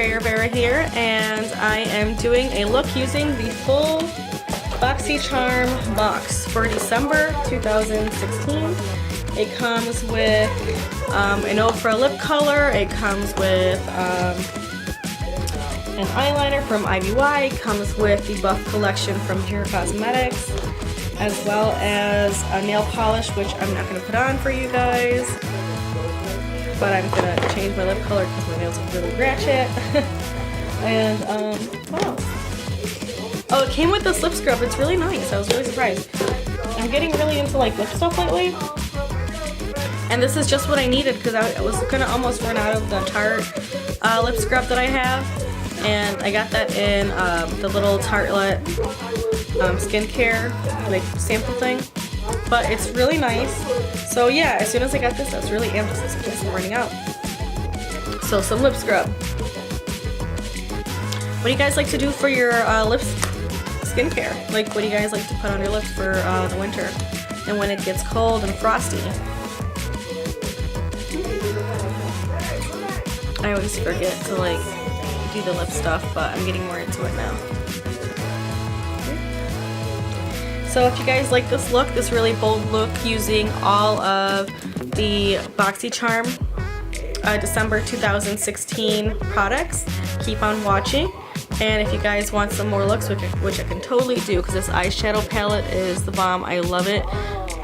Drea Rivera here, and I am doing a look using the full Boxy Charm box for December 2016. It comes with an Ofra lip color, it comes with an eyeliner from IVY, it comes with the Buff collection from Pure Cosmetics, as well as a nail polish, which I'm not going to put on for you guys. But I'm gonna change my lip color because my nails are really ratchet. And what else? Oh, it came with this lip scrub. It's really nice. I was really surprised. I'm getting really into like lip stuff lately, and this is just what I needed because I was gonna almost run out of the Tarte lip scrub that I have, and I got that in the little Tartelette skincare like sample thing. But it's really nice. So yeah, as soon as I got this, I was really amped because I'm running out. So some lip scrub. What do you guys like to do for your lips skincare? Like, what do you guys like to put on your lips for the winter and when it gets cold and frosty? I always forget to like do the lip stuff, but I'm getting more into it now. So if you guys like this look, this really bold look using all of the Boxy Charm December 2016 products, keep on watching. And if you guys want some more looks, which I can totally do because this eyeshadow palette is the bomb. I love it.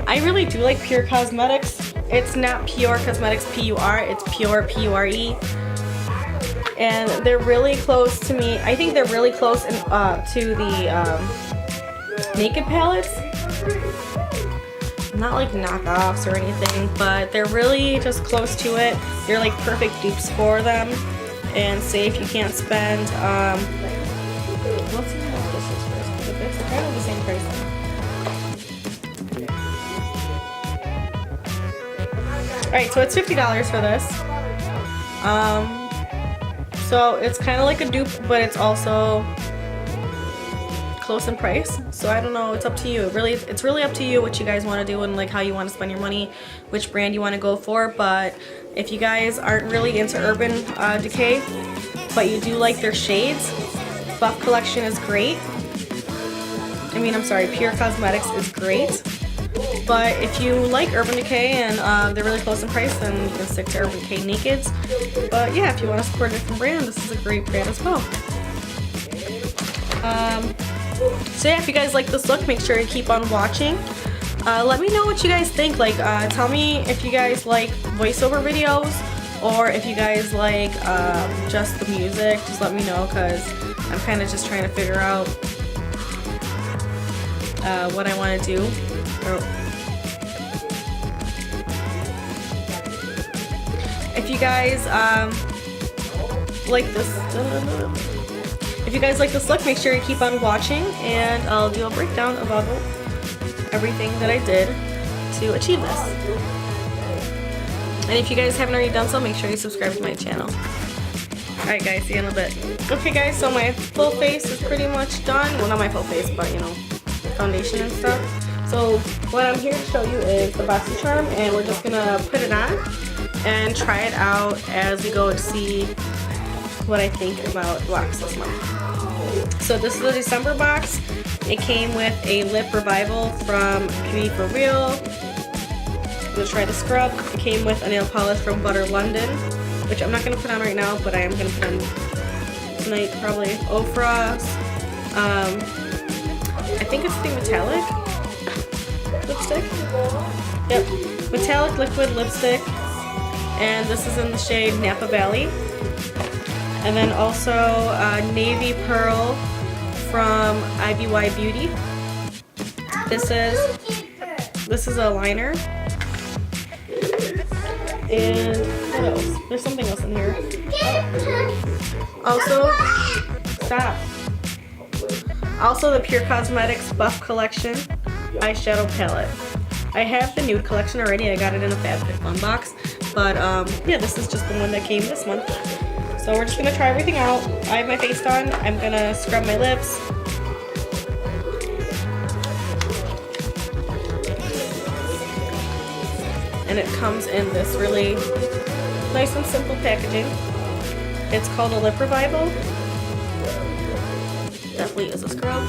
I really do like Pure Cosmetics. It's not Pure Cosmetics P-U-R, it's Pure P-U-R-E. And they're really close to me. I think they're really close to the Naked palettes. Not like knockoffs or anything, but they're really just close to it. They're like perfect dupes for them. And say if you can't spend what's the name of this first? It's kind of the same price. Alright, so it's $50 for this. So it's kind of like a dupe, but it's also close in price. So I don't know, it's up to you. It's really up to you what you guys want to do and like how you want to spend your money, which brand you want to go for. But if you guys aren't really into Urban Decay, but you do like their shades, Buff collection is great. I'm sorry, Pure Cosmetics is great. But if you like Urban Decay and they're really close in price, then you can stick to Urban Decay Nakeds. But yeah, if you want to support a different brand, this is a great brand as well. So yeah, if you guys like this look, make sure you keep on watching. Let me know what you guys think. Like, tell me if you guys like voiceover videos or if you guys like just the music. Just let me know because I'm kind of just trying to figure out what I want to do. If you guys like this. If you guys like this look, make sure you keep on watching and I'll do a breakdown about everything that I did to achieve this. And if you guys haven't already done so, make sure you subscribe to my channel. Alright guys, see you in a bit. Okay guys, so my full face is pretty much done. Well, not my full face, but you know, foundation and stuff. So what I'm here to show you is the Boxy Charm, and we're just gonna put it on and try it out as we go to see what I think about Vlogmas this month. So this is the December box. It came with a lip revival from Beauty For Real. I'm gonna try the scrub. It came with a nail polish from Butter London, which I'm not gonna put on right now, but I am gonna put on tonight probably. Ofra's, I think it's the metallic lipstick. Yep, metallic liquid lipstick, and this is in the shade Napa Valley. And then also Navy Pearl from IVY Beauty. This is a liner. And what else? There's something else in here. Also, stop. Also the Pure Cosmetics Buff Collection eyeshadow palette. I have the nude collection already. I got it in a FabFitFun box. But yeah, this is just the one that came this month. So we're just gonna try everything out. I have my face on. I'm gonna scrub my lips. And it comes in this really nice and simple packaging. It's called a Lip Revival. Definitely is a scrub.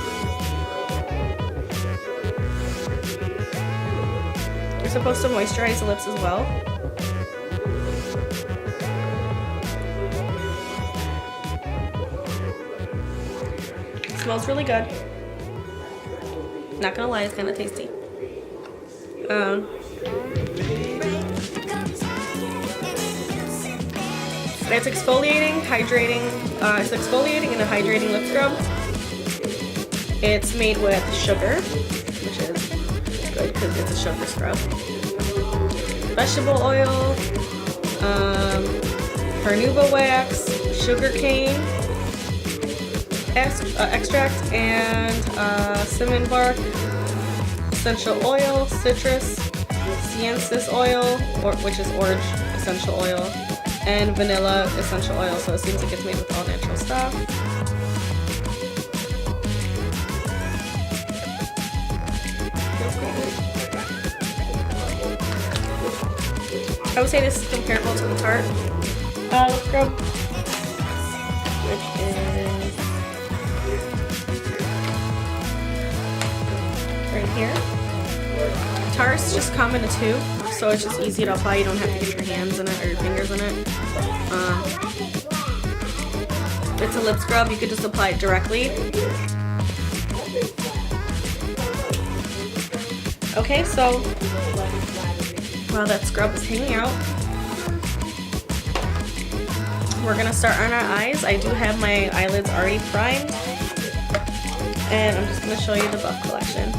You're supposed to moisturize the lips as well. It smells really good. Not gonna lie, it's kind of tasty. It's exfoliating, hydrating. It's exfoliating and a hydrating lip scrub. It's made with sugar, which is good because it's a sugar scrub. Vegetable oil, carnauba wax, sugar cane extract, and cinnamon bark, essential oil, citrus, ciancis oil, which is orange essential oil, and vanilla essential oil. So it seems like it's made with all natural stuff. I would say this is comparable to the Tarte lip scrub, which is right here. Tarte's just come in a tube, so it's just easy to apply. You don't have to get your hands in it or your fingers in it. It's a lip scrub. You could just apply it directly. Okay, so while that scrub is hanging out, we're gonna start on our eyes. I do have my eyelids already primed, and I'm just gonna show you the Buff collection.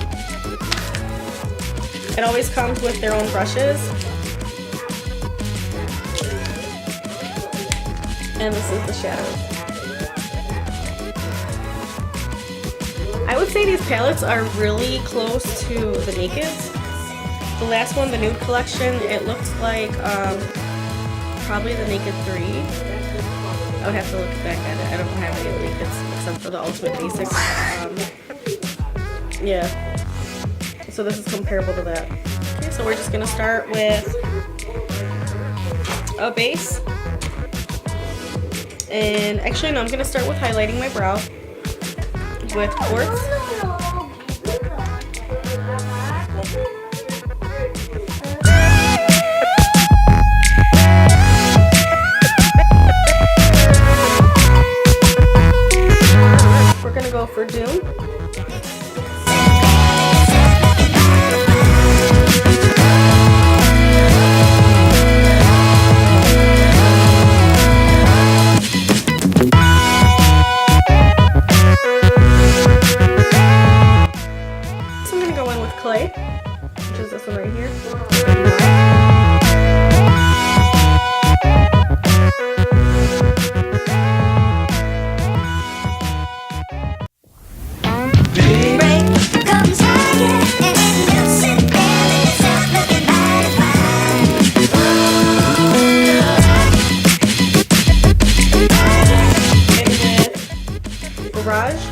It always comes with their own brushes, and this is the shadows. I would say these palettes are really close to the Nakeds. The last one, the Nude collection, it looks like probably the Naked 3. I would have to look back at it. I don't have any of the Nakeds except for the Ultimate Basics. Yeah. So this is comparable to that. Okay, so we're just gonna start with a base. And actually, no, I'm gonna start with highlighting my brow with Quartz. We're gonna go for Doom. Clay, which is this one right here. Barrage.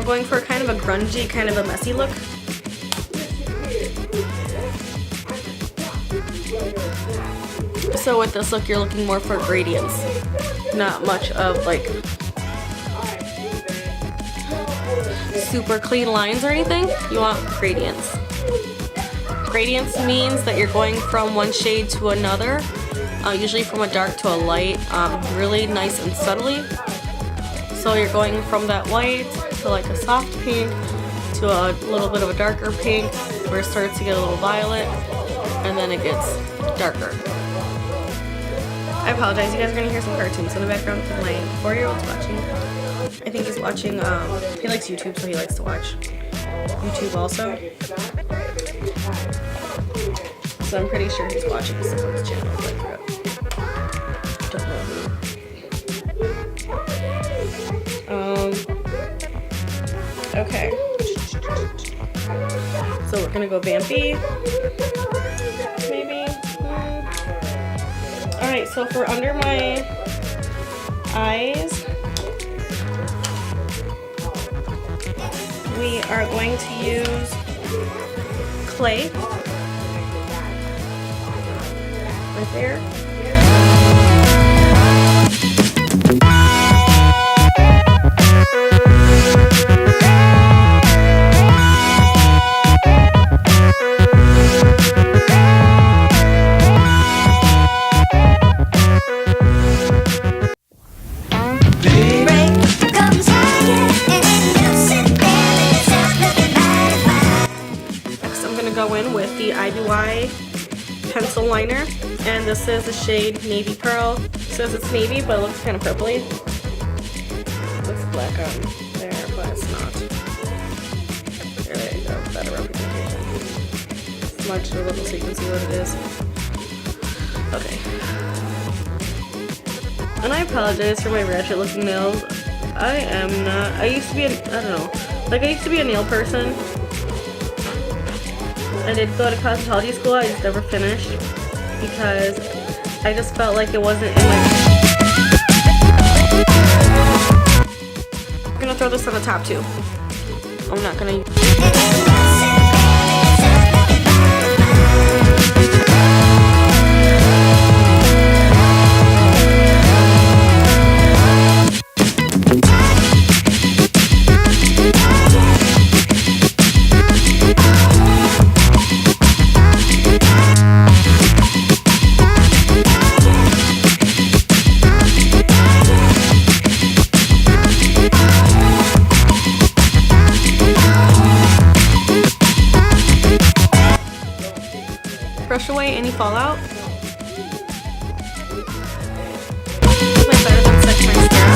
Going for kind of a grungy, kind of a messy look. So with this look, you're looking more for gradients, not much of like super clean lines or anything. You want gradients. Gradients means that you're going from one shade to another, usually from a dark to a light, really nice and subtly. So you're going from that white to like a soft pink to a little bit of a darker pink where it starts to get a little violet and then it gets darker. I apologize, you guys are gonna hear some cartoons in the background because my 4-year-old's watching. I think he's watching, he likes YouTube, so he likes to watch YouTube also. So I'm pretty sure he's watching someone's channel, but I don't know who. Okay. So we're gonna go vampy, maybe. Alright, so for under my eyes, we are going to use clay right there. Go in with the IBY pencil liner, and this is the shade Navy Pearl. It says it's navy, but it looks kind of purpley. It looks black on there, but it's not. There you go, better representation. Smudge it a little so you can see what it is. Okay. And I apologize for my ratchet looking nails. I used to be I used to be a nail person. I did go to cosmetology school, I just never finished because I just felt like it wasn't in my... I'm gonna throw this on the top too. I'm not gonna... Brush away any fallout. It's like better than such mascara.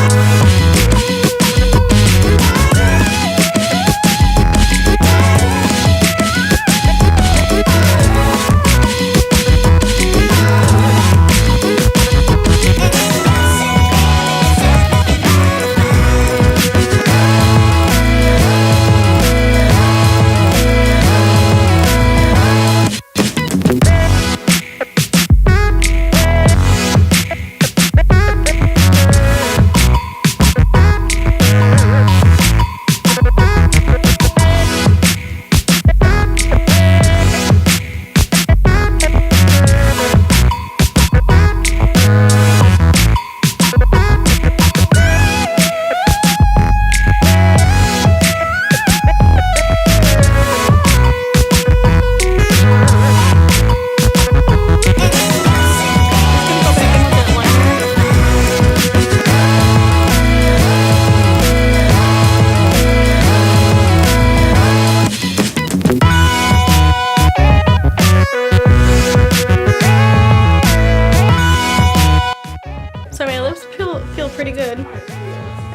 Pretty good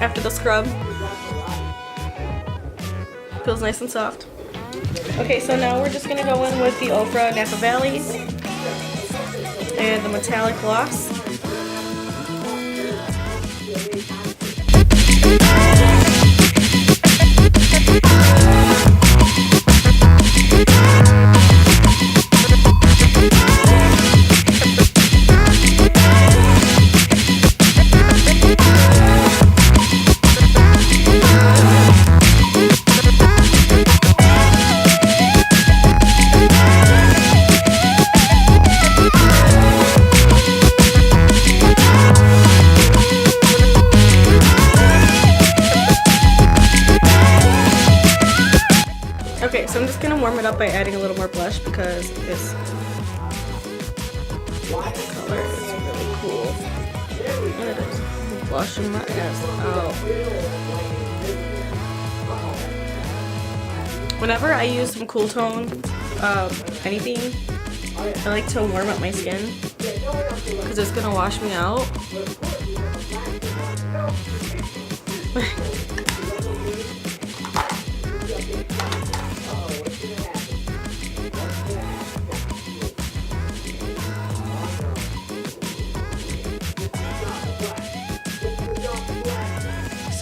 after the scrub. Feels nice and soft. Okay, so now we're just gonna go in with the Ofra Napa Valley and the metallic gloss. Okay, so I'm just gonna warm it up by adding a little more blush because this color is really cool. And it is blushing my ass out. Whenever I use some cool tone, anything, I like to warm up my skin because it's gonna wash me out.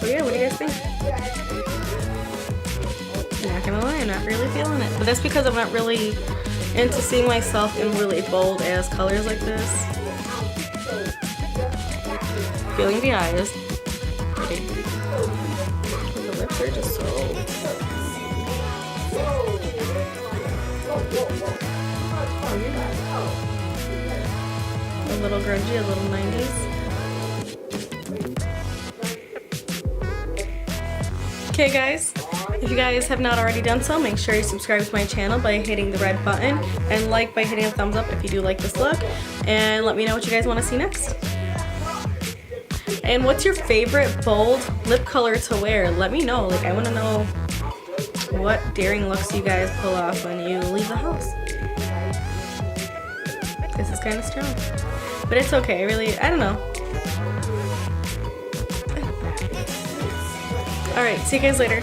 So yeah, what do you guys think? I'm not gonna lie, I'm not really feeling it. But that's because I'm not really into seeing myself in really bold ass colors like this. Feeling the eyes. Pretty. The lips are just so... Oh yeah. A little grungy, a little 90s. Okay guys, if you guys have not already done so, make sure you subscribe to my channel by hitting the red button and like by hitting a thumbs up if you do like this look, and let me know what you guys want to see next. And what's your favorite bold lip color to wear? Let me know. Like, I want to know what daring looks you guys pull off when you leave the house. This is kind of strong, but it's okay. I don't know. Alright, see you guys later.